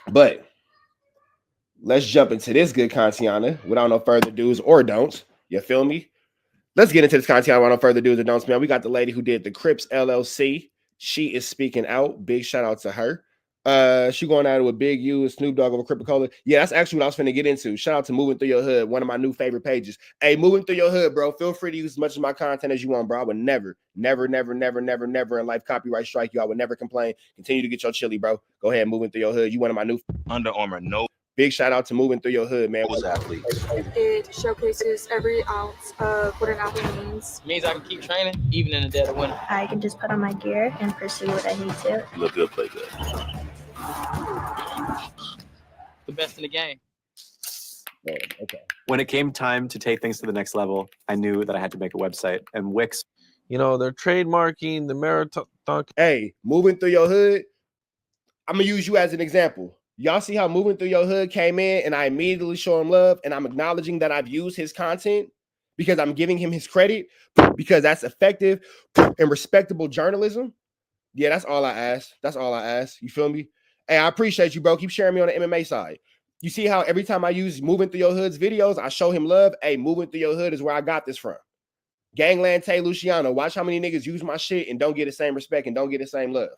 But let's jump into this good content without no further do's or don'ts. You feel me? Let's get into this content without no further do's or don'ts, man. We got the lady who did the Crips LLC. She is speaking out. Big shout out to her. She going out with Big U and Snoop Dogg over Cripicola. Yeah, that's actually what I was finna get into. Shout out to Moving Through Your Hood, one of my new favorite pages. Hey, Moving Through Your Hood, bro. Feel free to use as much of my content as you want, bro. I would never in life copyright strike you. I would never complain. Continue to get your chili, bro. Go ahead, Moving Through Your Hood. You one of my new Under Armour. No. Big shout out to Moving Through Your Hood, man. Those athletes. It showcases every ounce of what an athlete means. It means I can keep training even in the dead of winter. I can just put on my gear and pursue what I need to. Look good, play good. The best in the game. Man, okay. When it came time to take things to the next level, I knew that I had to make a website. And Wix, you know, they're trademarking the marathon. Hey, Moving Through Your Hood. I'm gonna use you as an example. Y'all see how Moving Through Your Hood came in and I immediately show him love and I'm acknowledging that I've used his content because I'm giving him his credit because that's effective and respectable journalism. Yeah, that's all I ask. That's all I ask. You feel me? Hey, I appreciate you, bro. Keep sharing me on the MMA side. You see how every time I use Moving Through Your Hood's videos, I show him love. Hey, Moving Through Your Hood is where I got this from. Gangland Tay Luciano. Watch how many niggas use my shit and don't get the same respect and don't get the same love.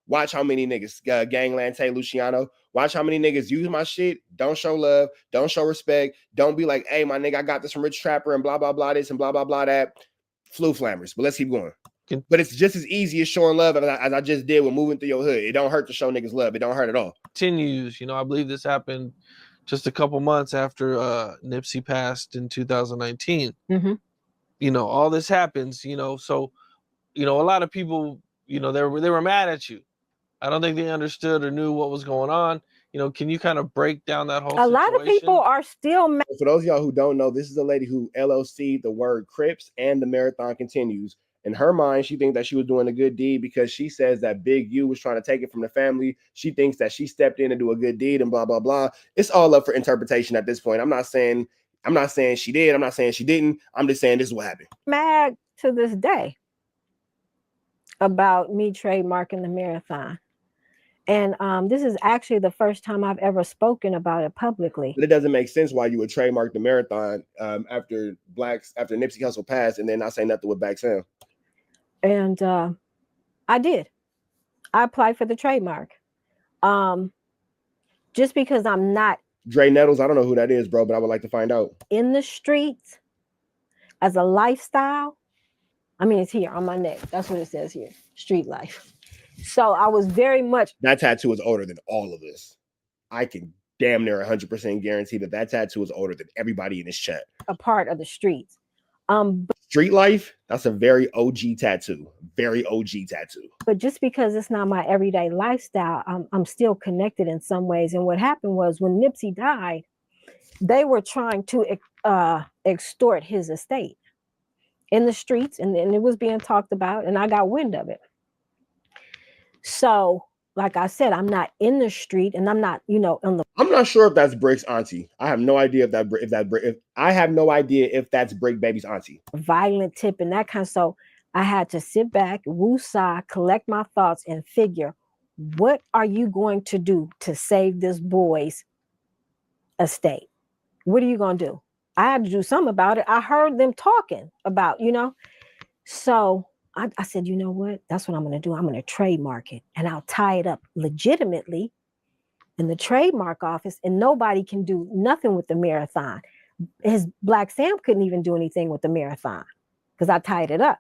Watch how many niggas, Gangland Tay Luciano. Watch how many niggas use my shit, don't show love, don't show respect, don't be like, hey, my nigga, I got this from Rich Trapper and blah, blah, blah, this and blah, blah, blah, that. Flu flammers, but let's keep going. But it's just as easy as showing love as I just did with Moving Through Your Hood. It don't hurt to show niggas love. It don't hurt at all. Continues, you know, I believe this happened just a couple months after Nipsey passed in 2019. Mm-hmm. You know, all this happens, you know, so, you know, a lot of people, you know, they were mad at you. I don't think they understood or knew what was going on. You know, can you kind of break down that whole situation? A lot of people are still mad. For those of y'all who don't know, this is a lady who LLC'd the word Crips and the marathon continues. In her mind, she thinks that she was doing a good deed because she says that Big U was trying to take it from the family. She thinks that she stepped in to do a good deed and blah, blah, blah. It's all up for interpretation at this point. I'm not saying she did. I'm not saying she didn't. I'm just saying this is what happened. Mad to this day about me trademarking the marathon. And this is actually the first time I've ever spoken about it publicly. But it doesn't make sense why you would trademark the marathon after Nipsey Hussle passed and then not say nothing with Back Sam. And I did. I applied for the trademark. Just because I'm not Dre Nettles, I don't know who that is, bro, but I would like to find out. In the streets as a lifestyle. I mean, it's here on my neck. That's what it says here. Street life. So I was very much. That tattoo is older than all of this. I can damn near 100% guarantee that tattoo is older than everybody in this chat. A part of the streets. Street life, that's a very OG tattoo. Very OG tattoo. But just because it's not my everyday lifestyle, I'm still connected in some ways. And what happened was when Nipsey died, they were trying to extort his estate in the streets. And it was being talked about. And I got wind of it. So, like I said, I'm not in the street, and I'm not, you know, on the. I'm not sure if that's Brick's auntie. I have no idea if that's Brick Baby's auntie. Violent tip and that kind of. So I had to sit back, woosah, collect my thoughts, and figure, what are you going to do to save this boy's estate? What are you going to do? I had to do something about it. I heard them talking about, you know, so. I said, you know what? That's what I'm going to do. I'm going to trademark it and I'll tie it up legitimately in the trademark office and nobody can do nothing with the marathon. His Black Sam couldn't even do anything with the marathon because I tied it up.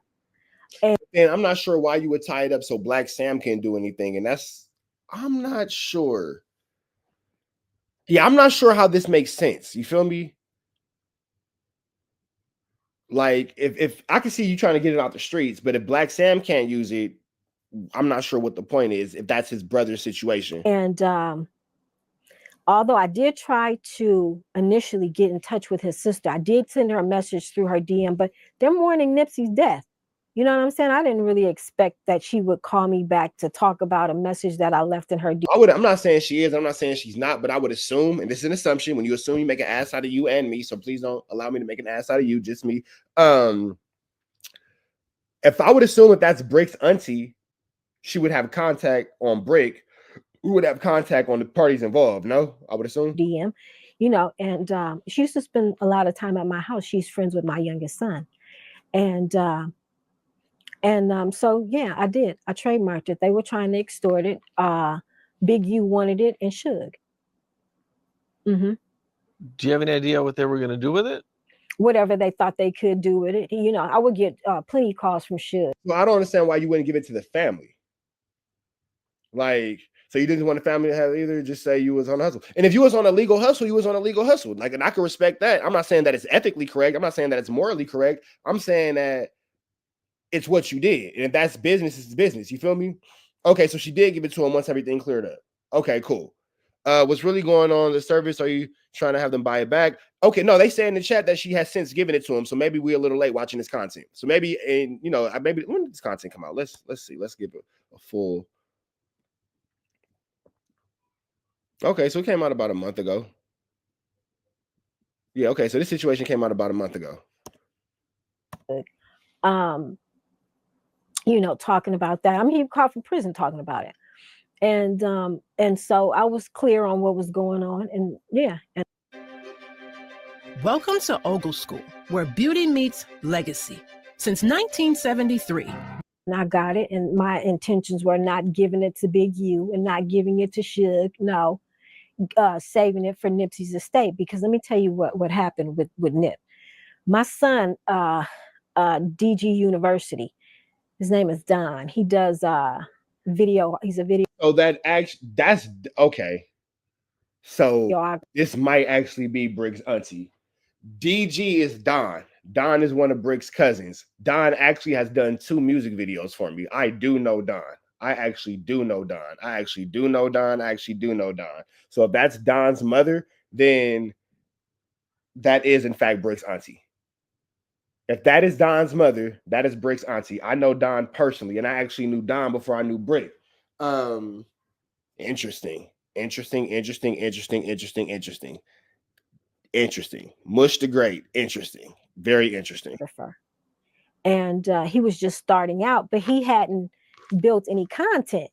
And I'm not sure why you would tie it up so Black Sam can't do anything. And I'm not sure. Yeah, I'm not sure how this makes sense. You feel me? Like, if I can see you trying to get it out the streets, but if Black Sam can't use it, I'm not sure what the point is, if that's his brother's situation. And although I did try to initially get in touch with his sister, I did send her a message through her DM, but they're mourning Nipsey's death. You know what I'm saying? I didn't really expect that she would call me back to talk about a message that I left in her DM. I'm not saying she is. I'm not saying she's not, but I would assume, and this is an assumption, when you assume, you make an ass out of you and me, so please don't allow me to make an ass out of you, just me. If I would assume if that's Brick's auntie, she would have contact on Brick we would have contact on the parties involved. No, I would assume. DM, and she used to spend a lot of time at my house. She's friends with my youngest son, and so yeah, I did. I trademarked it. They were trying to extort it. Big U wanted it, and Suge. Mm-hmm. Do you have any idea what they were going to do with it? Whatever they thought they could do with it. I would get plenty of calls from Suge. Well, I don't understand why you wouldn't give it to the family. Like, so you didn't want the family to have either. Just say you was on a hustle, and if you was on a legal hustle, you was on a legal hustle. Like, and I can respect that. I'm not saying that it's ethically correct. I'm not saying that it's morally correct. I'm saying that it's what you did, and if that's business, it's business. You feel me? Okay, so she did give it to him once everything cleared up. Okay, cool. What's really going on in the service? Are you trying to have them buy it back? Okay, no, they say in the chat that she has since given it to him. So maybe we're a little late watching this content. So maybe, maybe when did this content come out? Let's see. Let's give it a full. Okay, so it came out about a month ago. Yeah, okay, so this situation came out about a month ago. Talking about that. I mean, he called from prison talking about it. And so I was clear on what was going on. And yeah. Welcome to Ogle School, where beauty meets legacy. Since 1973. And I got it. And my intentions were not giving it to Big U and not giving it to Suge. No. Saving it for Nipsey's estate, because let me tell you what happened with Nip. My son, DG University, his name is Don. He does video. He's a video. Oh, that's okay. So this might actually be Brick's auntie. DG is Don. Don is one of Brick's cousins. Don actually has done 2 music videos for me. I do know Don. I actually do know Don. So if that's Don's mother, then that is in fact Brick's auntie. If that is Don's mother, that is Brick's auntie. I know Don personally, and I actually knew Don before I knew Brick. Interesting. Mush the Great. Interesting. Very interesting. And he was just starting out, but he hadn't built any content.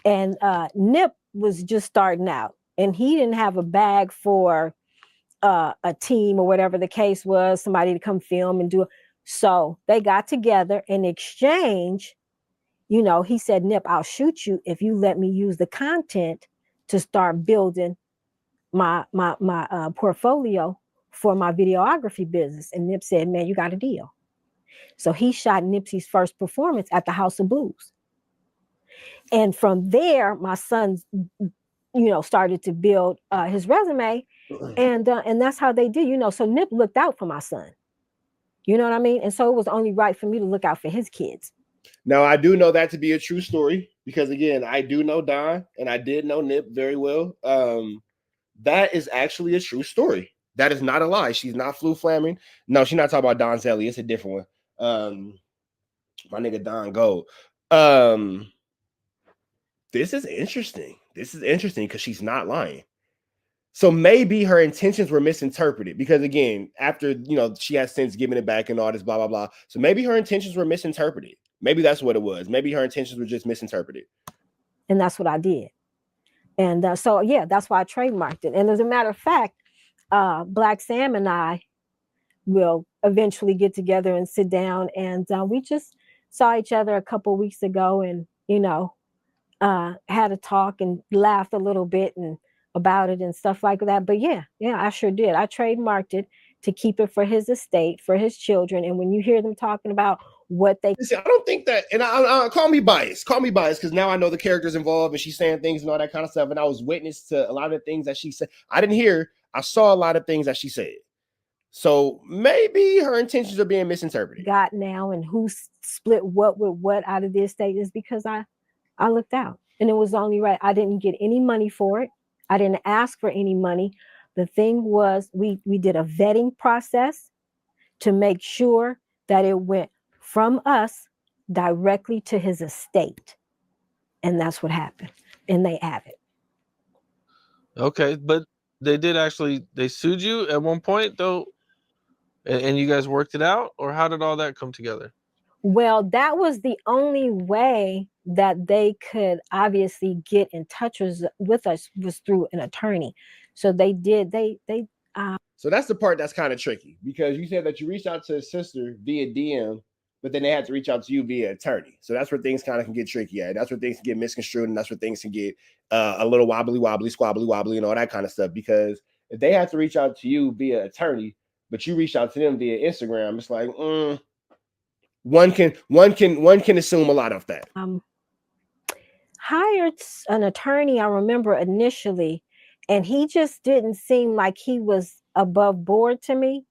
And Nip was just starting out, and he didn't have a bag for a team or whatever the case was, somebody to come film and do it. So they got together in exchange. He said, Nip, I'll shoot you if you let me use the content to start building my portfolio for my videography business. And Nip said, man, you got a deal. So he shot Nipsey's first performance at the House of Blues. And from there, my son, started to build his resume. And that's how they did, So Nip looked out for my son. You know what I mean? And so it was only right for me to look out for his kids. Now, I do know that to be a true story because, again, I do know Don and I did know Nip very well. That is actually a true story. That is not a lie. She's not flu-flamming. No, she's not talking about Don Zelly. It's a different one. My nigga Don Gold. This is interesting. Because she's not lying. So maybe her intentions were misinterpreted because, again, after, she has since given it back and all this blah, blah, blah. So maybe her intentions were misinterpreted. Maybe that's what it was. Maybe her intentions were just misinterpreted. And that's what I did. And so, yeah, that's why I trademarked it. And as a matter of fact, Black Sam and I will eventually get together and sit down. And we just saw each other a couple weeks ago and, had a talk and laughed a little bit and about it and stuff like that. But yeah, I sure did. I trademarked it to keep it for his estate, for his children. And when you hear them talking about what they... See, I don't think that, and I call me biased, because now I know the characters involved and she's saying things and all that kind of stuff. And I was witness to a lot of the things that she said. I saw a lot of things that she said. So maybe her intentions are being misinterpreted. Got now and who split what with what out of the estate is because I looked out and it was only right. I didn't get any money for it. I didn't ask for any money. The thing was we did a vetting process to make sure that it went from us directly to his estate. And that's what happened. And they have it. Okay, but they sued you at one point though, and you guys worked it out, or how did all that come together? Well, that was the only way that they could obviously get in touch with us was through an attorney. So they did. So that's the part that's kind of tricky, because you said that you reached out to his sister via DM, but then they had to reach out to you via attorney. So that's where things kind of can get tricky at. That's where things can get misconstrued, and that's where things can get a little wobbly, squabbly, wobbly, and all that kind of stuff. Because if they have to reach out to you via attorney, but you reach out to them via Instagram, it's like one can assume a lot of that. Hired an attorney, I remember initially, and he just didn't seem like he was above board to me.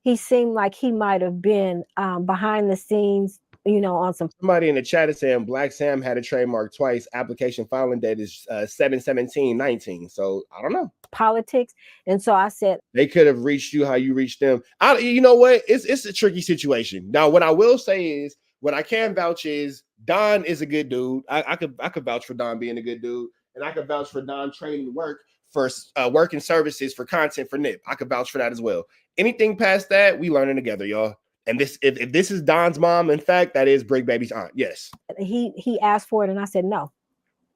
He seemed like he might have been behind the scenes, on some. Somebody in the chat is saying Black Sam had a trademark twice. Application filing date is 7/17/19. So I don't know. Politics. And so I said they could have reached you how you reached them. You know what? It's a tricky situation. Now, what I will say is, what I can vouch is Don is a good dude. I could vouch for Don being a good dude, and I could vouch for Don trading work for working services for content for Nip. I could vouch for that as well. Anything past that, we learning together, y'all. And if this is Don's mom, in fact, that is Brick Baby's aunt. Yes. He asked for it, and I said, no,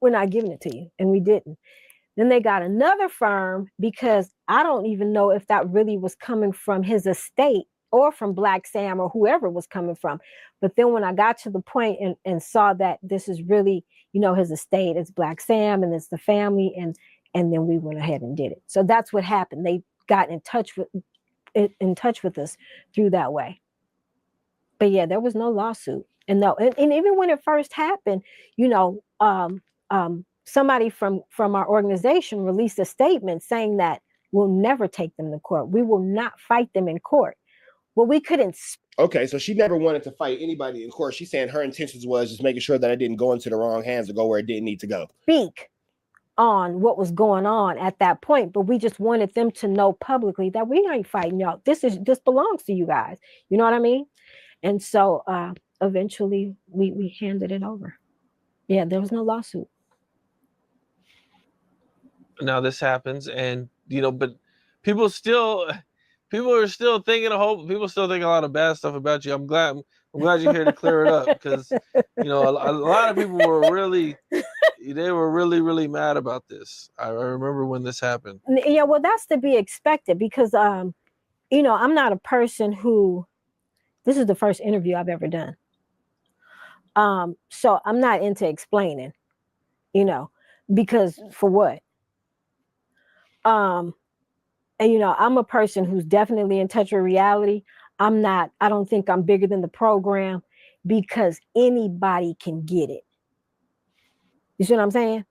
we're not giving it to you. And we didn't. Then they got another firm, because I don't even know if that really was coming from his estate or from Black Sam or whoever it was coming from. But then when I got to the point and saw that this is really, his estate, it's Black Sam and it's the family, and then we went ahead and did it. So that's what happened. They got in touch with us through that way. But yeah, there was no lawsuit. And no, and even when it first happened, somebody from our organization released a statement saying that we'll never take them to court. We will not fight them in court. Well, we couldn't. Okay, so she never wanted to fight anybody in court. She's saying her intentions was just making sure that it didn't go into the wrong hands or go where it didn't need to go. Speak on what was going on at that point, but we just wanted them to know publicly that we ain't fighting y'all. This belongs to you guys. You know what I mean? And so eventually we handed it over. Yeah, there was no lawsuit. Now this happens, and but people are still thinking people still think a lot of bad stuff about you. I'm glad you're here to clear it up, because a lot of people were really really mad about this. I remember when this happened. Yeah, well, that's to be expected, because I'm not a person who, this is the first interview I've ever done. So I'm not into explaining, because for what? And I'm a person who's definitely in touch with reality. I don't think I'm bigger than the program, because anybody can get it. You see what I'm saying?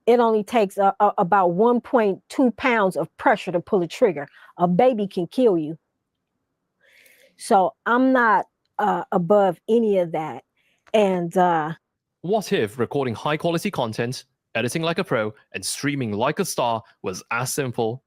It only takes about 1.2 pounds of pressure to pull a trigger. A baby can kill you. So I'm not above any of that. And what if recording high quality content, editing like a pro, and streaming like a star was as simple?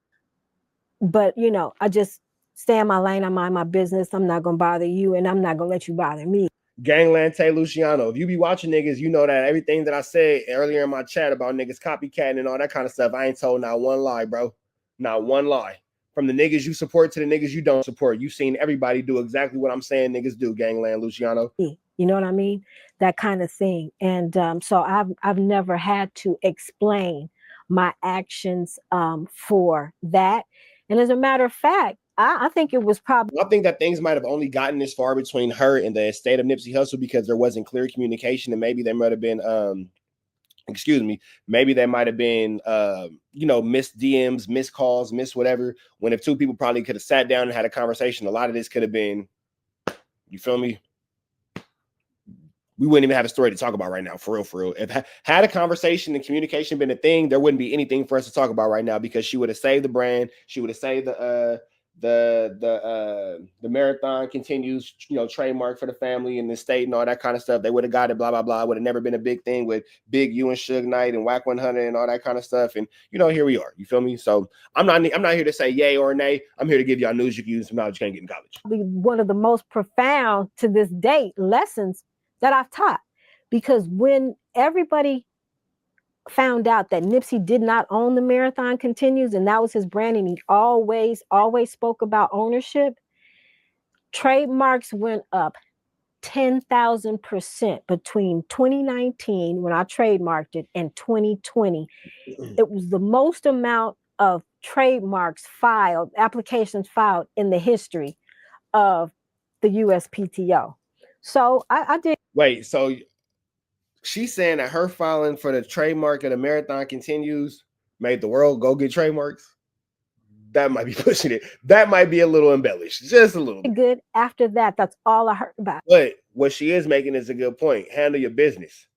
But I just stay in my lane. I mind my business. I'm not gonna bother you, and I'm not gonna let you bother me. Gangland Tay Luciano, if you be watching niggas, you know that everything that I said earlier in my chat about niggas copycatting and all that kind of stuff, I ain't told not one lie, bro. Not one lie. From the niggas you support to the niggas you don't support, you've seen everybody do exactly what I'm saying niggas do, Gangland Luciano. You know what I mean? That kind of thing. And so I've never had to explain my actions for that. And as a matter of fact, I think it was probably. I think that things might have only gotten this far between her and the estate of Nipsey Hussle because there wasn't clear communication, and maybe there might have been, maybe there might have been, missed DMs, missed calls, missed whatever. When if two people probably could have sat down and had a conversation, a lot of this could have been, you feel me? We wouldn't even have a story to talk about right now, for real, for real. If had a conversation and communication been a thing, there wouldn't be anything for us to talk about right now, because she would have saved the brand. She would have saved the marathon continues, trademark for the family and the state and all that kind of stuff. They would have got it, blah, blah, blah. Would have never been a big thing with Big U and Suge Knight and WACK 100 and all that kind of stuff. And, here we are. You feel me? So I'm not here to say yay or nay. I'm here to give y'all news you can use, some knowledge you can't get in college. One of the most profound to this date lessons that I've taught, because when everybody found out that Nipsey did not own the Marathon Continues, and that was his brand, and he always spoke about ownership, trademarks went up 10,000% between 2019 when I trademarked it and 2020. It was the most amount of trademarks filed, applications filed in the history of the USPTO. So I did. Wait, so she's saying that her filing for the trademark of the Marathon Continues made the world go get trademarks? That might be pushing it. That might be a little embellished, just a little bit. Good. After that, that's all I heard about. But what she is making is a good point. Handle your business.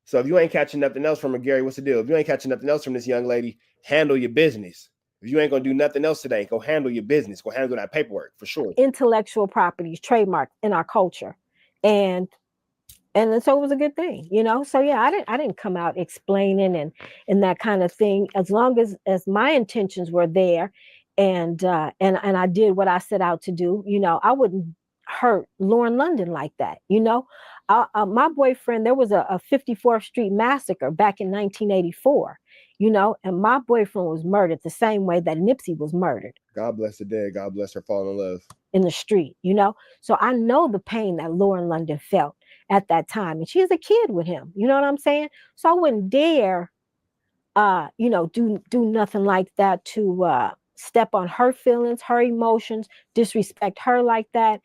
So if you ain't catching nothing else from her, Gary, what's the deal? If you ain't catching nothing else from this young lady, handle your business. If you ain't gonna do nothing else today, go handle your business. Go handle that paperwork for sure. Intellectual properties, trademark in our culture, and so it was a good thing, you know. So yeah, I didn't come out explaining and that kind of thing. As long as my intentions were there, and I did what I set out to do, you know, I wouldn't hurt Lauren London like that, you know. My boyfriend, there was a 54th Street massacre back in 1984, you know, and my boyfriend was murdered the same way that Nipsey was murdered. God bless the dead. God bless her fallen in love. In the street, you know. So I know the pain that Lauren London felt at that time. And she was a kid with him, you know what I'm saying? So I wouldn't dare, you know, do nothing like that to step on her feelings, her emotions, disrespect her like that.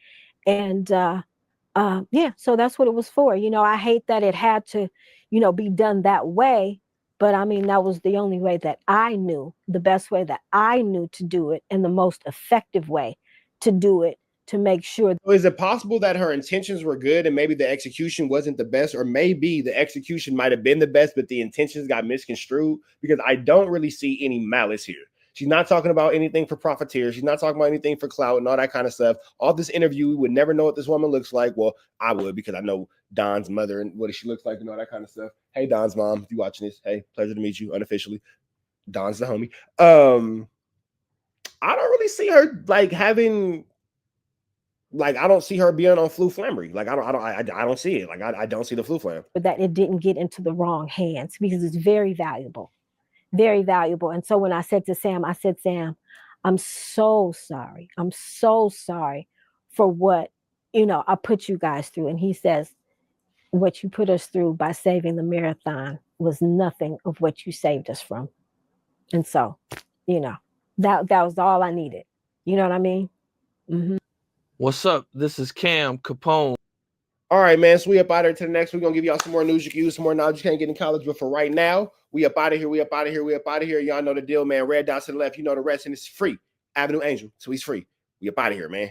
And yeah, so that's what it was for. You know, I hate that it had to, you know, be done that way. But I mean, that was the only way that I knew, the best way that I knew to do it, and the most effective way to do it, to make sure. So is it possible that her intentions were good and maybe the execution wasn't the best, or maybe the execution might have been the best, but the intentions got misconstrued? Because I don't really see any malice here. She's not talking about anything for profiteers. She's not talking about anything for clout and all that kind of stuff. All this interview, we would never know what this woman looks like. Well, I would, because I know Don's mother and what she looks like and all that kind of stuff. Hey, Don's mom, if you're watching this, hey, pleasure to meet you unofficially. Don's the homie. I don't really see her like having, like, I don't see her being on Flu Flammery. Like, I don't see it. Like, I don't see the Flu Flam. But that it didn't get into the wrong hands, because it's very valuable. Very valuable. And so when I said to Sam, I said, Sam, I'm so sorry. I'm so sorry for what, you know, I put you guys through. And he says, what you put us through by saving the marathon was nothing of what you saved us from. And so, you know, that was all I needed. You know what I mean? Mm-hmm. What's up? This is Cam Capone. All right, man. So we up out of here to the next. We're going to give y'all some more news you can use, some more knowledge you can't get in college. But for right now, we up out of here. We up out of here. We up out of here. Y'all know the deal, man. Red dots to the left. You know the rest. And it's free. Avenue Angel. So he's free. We up out of here, man.